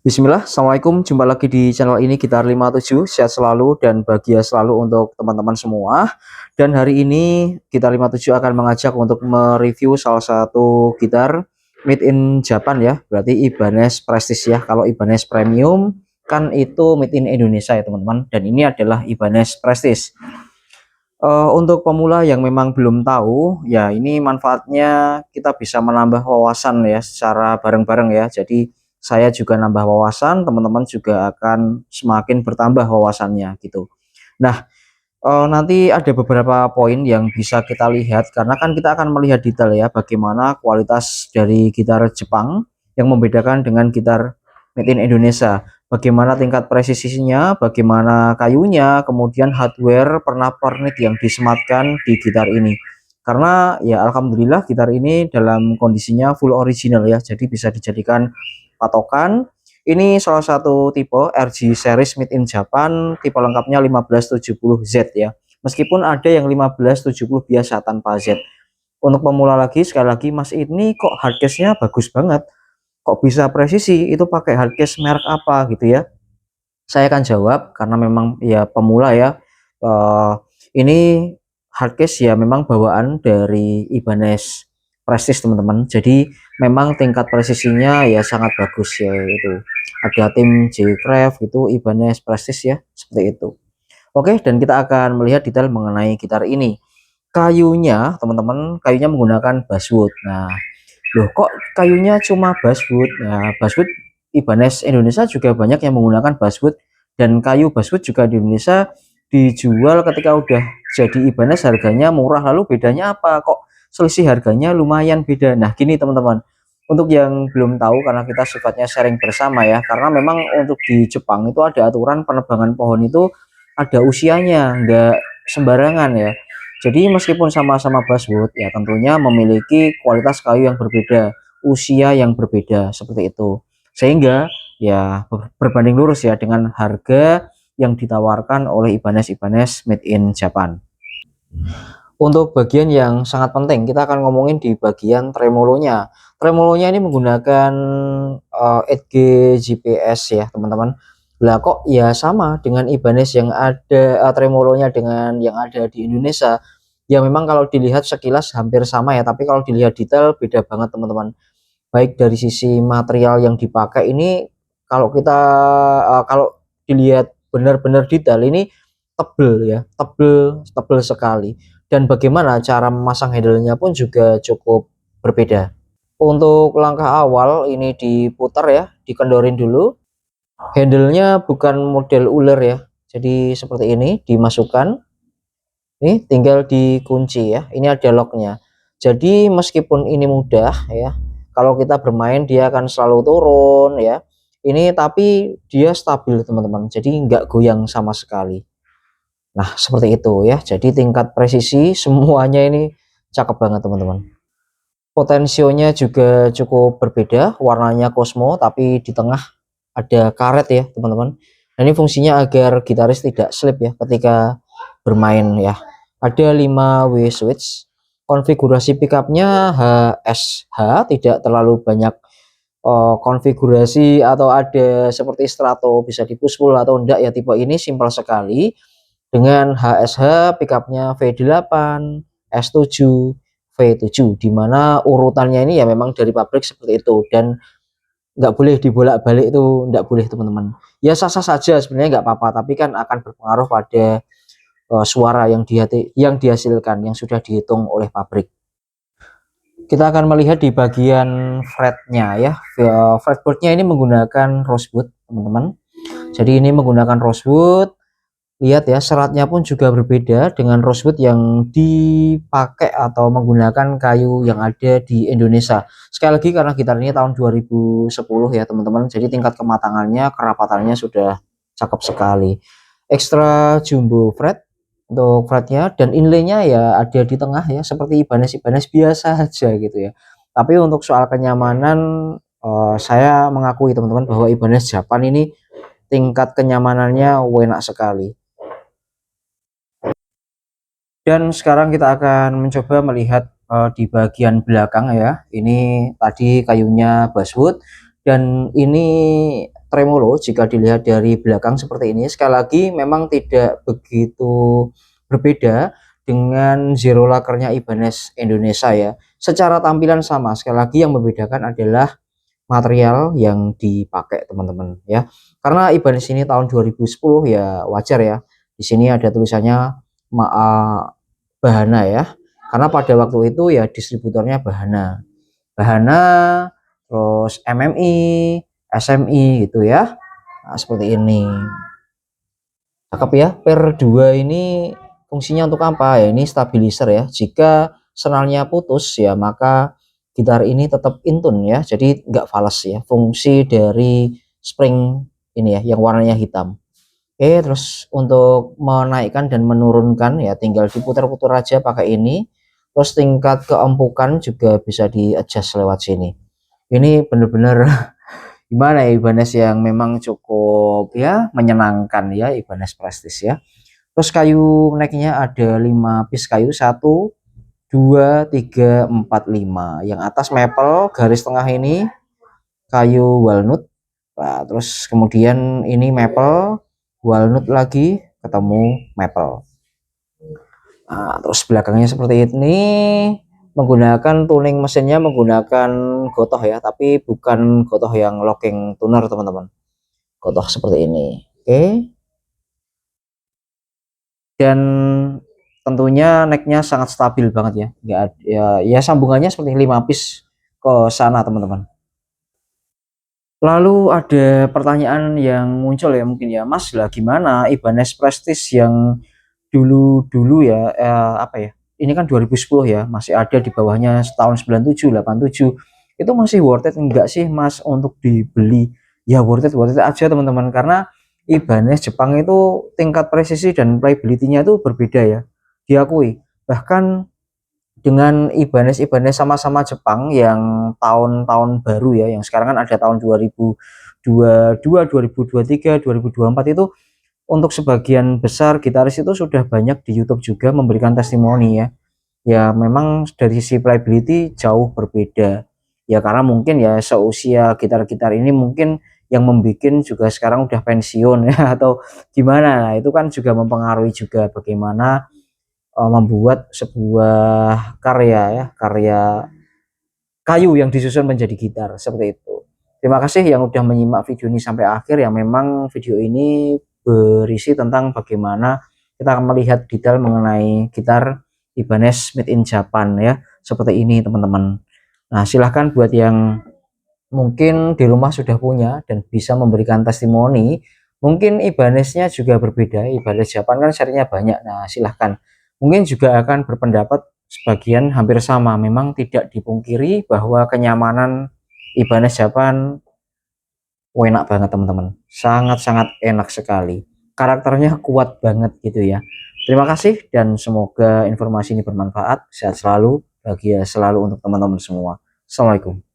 Bismillah, Assalamualaikum. Jumpa lagi di channel ini Gitar 57. Sehat selalu dan bahagia selalu untuk teman-teman semua. Dan hari ini Gitar 57 akan mengajak untuk mereview salah satu gitar made in Japan ya. Berarti Ibanez Prestige ya. Kalau Ibanez Premium kan itu made in Indonesia ya teman-teman. Dan ini adalah Ibanez Prestige. Untuk pemula yang memang belum tahu, ya ini manfaatnya kita bisa menambah wawasan ya secara bareng-bareng ya. Jadi saya juga nambah wawasan, teman-teman juga akan semakin bertambah wawasannya gitu. Nah, nanti ada beberapa poin yang bisa kita lihat karena kan kita akan melihat detail ya bagaimana kualitas dari gitar Jepang yang membedakan dengan gitar made in Indonesia. Bagaimana tingkat presisinya, bagaimana kayunya, kemudian hardware pernak-pernik yang disematkan di gitar ini. Karena ya alhamdulillah gitar ini dalam kondisinya full original ya, jadi bisa dijadikan patokan. Ini salah satu tipe RG series made in Japan, tipe lengkapnya 1570Z ya. Meskipun ada yang 1570 biasa tanpa Z. Untuk pemula lagi, sekali lagi Mas ini kok hardcase-nya bagus banget. Kok bisa presisi? Itu pakai hardcase merek apa gitu ya? Saya akan jawab karena memang ya pemula ya. Ini hardcase ya memang bawaan dari Ibanez Prestige teman-teman. Jadi memang tingkat presisinya ya sangat bagus ya itu. Ada tim J-Craft itu Ibanez Prestige ya seperti itu. Oke, dan kita akan melihat detail mengenai gitar ini. Kayunya teman-teman, kayunya menggunakan basswood. Nah, loh kok kayunya cuma basswood? Nah, basswood Ibanez Indonesia juga banyak yang menggunakan basswood dan kayu basswood juga di Indonesia dijual ketika udah jadi Ibanez harganya murah. Lalu bedanya apa? Kok selisih harganya lumayan beda? Nah, gini teman-teman. Untuk yang belum tahu karena kita sifatnya sharing bersama ya. Karena memang untuk di Jepang itu ada aturan penebangan pohon itu ada usianya, nggak sembarangan ya. Jadi meskipun sama-sama basswood ya tentunya memiliki kualitas kayu yang berbeda, usia yang berbeda seperti itu. Sehingga ya berbanding lurus ya dengan harga yang ditawarkan oleh Ibanez made in Japan. Untuk bagian yang sangat penting kita akan ngomongin di bagian tremolonya. Tremolonya ini menggunakan 8G GPS ya teman-teman. Lah kok ya sama dengan Ibanez yang ada tremolonya dengan yang ada di Indonesia. Ya memang kalau dilihat sekilas hampir sama ya, tapi kalau dilihat detail beda banget teman-teman. Baik dari sisi material yang dipakai ini kalau kita kalau dilihat benar-benar detail ini tebel ya, tebel tebel sekali. Dan bagaimana cara memasang handle-nya pun juga cukup berbeda. Untuk langkah awal ini diputar ya, dikendorin dulu. Handle-nya bukan model ular ya. Jadi seperti ini dimasukkan. Ini tinggal dikunci ya. Ini ada locknya. Jadi meskipun ini mudah ya, kalau kita bermain dia akan selalu turun ya. Ini tapi dia stabil teman-teman. Jadi nggak goyang sama sekali. Nah seperti itu ya. Jadi tingkat presisi semuanya ini cakep banget teman-teman. Potensionya juga cukup berbeda. Warnanya Cosmo tapi di tengah ada karet ya teman-teman. Nah, ini fungsinya agar gitaris tidak slip ya ketika bermain ya. Ada 5W switch. Konfigurasi pickupnya HSH, tidak terlalu banyak konfigurasi atau ada seperti strato bisa di push pull atau enggak ya. Tipe ini simpel sekali dengan HSH, pickupnya V8, S7, V7, dimana urutannya ini ya memang dari pabrik seperti itu dan nggak boleh dibolak-balik itu, nggak boleh teman-teman. Ya sah-sah saja sebenarnya nggak apa-apa, tapi kan akan berpengaruh pada suara yang dihasilkan yang sudah dihitung oleh pabrik. Kita akan melihat di bagian fretnya ya. Fretboardnya ini menggunakan rosewood teman-teman. Jadi ini menggunakan rosewood. Lihat ya, seratnya pun juga berbeda dengan rosewood yang dipakai atau menggunakan kayu yang ada di Indonesia. Sekali lagi karena gitar ini tahun 2010 ya teman-teman, jadi tingkat kematangannya, kerapatannya sudah cakep sekali. Extra jumbo fret untuk fretnya dan inlaynya ya ada di tengah ya, seperti Ibanez biasa aja gitu ya. Tapi untuk soal kenyamanan, saya mengakui teman-teman bahwa Ibanez Japan ini tingkat kenyamanannya enak sekali. Dan sekarang kita akan mencoba melihat di bagian belakang ya. Ini tadi kayunya basswood dan ini tremolo jika dilihat dari belakang seperti ini. Sekali lagi memang tidak begitu berbeda dengan zero lacquernya Ibanez Indonesia ya. Secara tampilan sama, sekali lagi yang membedakan adalah material yang dipakai teman-teman ya. Karena Ibanez ini tahun 2010 ya wajar ya. Di sini ada tulisannya Bahana ya. Karena pada waktu itu ya distributornya Bahana. Bahana terus MMI, SMI gitu ya. Nah, seperti ini. Cakep ya. Per 2 ini fungsinya untuk apa ya? Ini stabilizer ya. Jika senarnya putus ya maka gitar ini tetap intune ya. Jadi nggak fals ya. Fungsi dari spring ini ya yang warnanya hitam. Oke, terus untuk menaikkan dan menurunkan ya tinggal diputar-putar aja pakai ini. Terus tingkat keempukan juga bisa di adjust lewat sini. Ini bener-bener gimana ya, Ibanez yang memang cukup ya menyenangkan ya, Ibanez Prestige ya. Terus kayu necknya ada 5 piece kayu, 1 2 3 4 5. Yang atas maple, garis tengah ini kayu walnut. Nah, terus kemudian ini maple, walnut lagi, ketemu maple. Nah, terus belakangnya seperti ini, menggunakan tuning mesinnya menggunakan gotoh ya, tapi bukan gotoh yang locking tuner teman-teman. Gotoh seperti ini. Oke. Dan tentunya necknya sangat stabil banget ya. Nggak ada, ya sambungannya seperti 5 piece ke sana teman-teman. Lalu ada pertanyaan yang muncul ya mungkin ya, Mas lah gimana Ibanez Prestige yang dulu-dulu ya, apa ya, ini kan 2010 ya, masih ada di bawahnya tahun 97, 87, itu masih worth it enggak sih Mas untuk dibeli? Ya worth it aja teman-teman, karena Ibanez Jepang itu tingkat presisi dan playability-nya itu berbeda ya, diakui. Bahkan dengan Ibanez sama-sama Jepang yang tahun-tahun baru ya, yang sekarang kan ada tahun 2022, 2023, 2024 itu untuk sebagian besar gitaris itu sudah banyak di YouTube juga memberikan testimoni ya. Ya memang dari sisi playability jauh berbeda. Ya karena mungkin ya seusia gitar-gitar ini mungkin yang membuat juga sekarang udah pensiun ya atau gimana. Nah, itu kan juga mempengaruhi juga bagaimana membuat sebuah karya ya, karya kayu yang disusun menjadi gitar seperti itu. Terima kasih yang udah menyimak video ini sampai akhir ya. Memang video ini berisi tentang bagaimana kita akan melihat detail mengenai gitar Ibanez made in Japan ya, seperti ini teman-teman. Nah silahkan buat yang mungkin di rumah sudah punya dan bisa memberikan testimoni, mungkin Ibaneznya juga berbeda. Ibanez Japan kan serinya banyak. Nah silahkan, mungkin juga akan berpendapat sebagian hampir sama. Memang tidak dipungkiri bahwa kenyamanan Ibanez Japan enak banget teman-teman, sangat-sangat enak sekali, karakternya kuat banget gitu ya. Terima kasih dan semoga informasi ini bermanfaat. Sehat selalu, bahagia selalu untuk teman-teman semua. Assalamualaikum.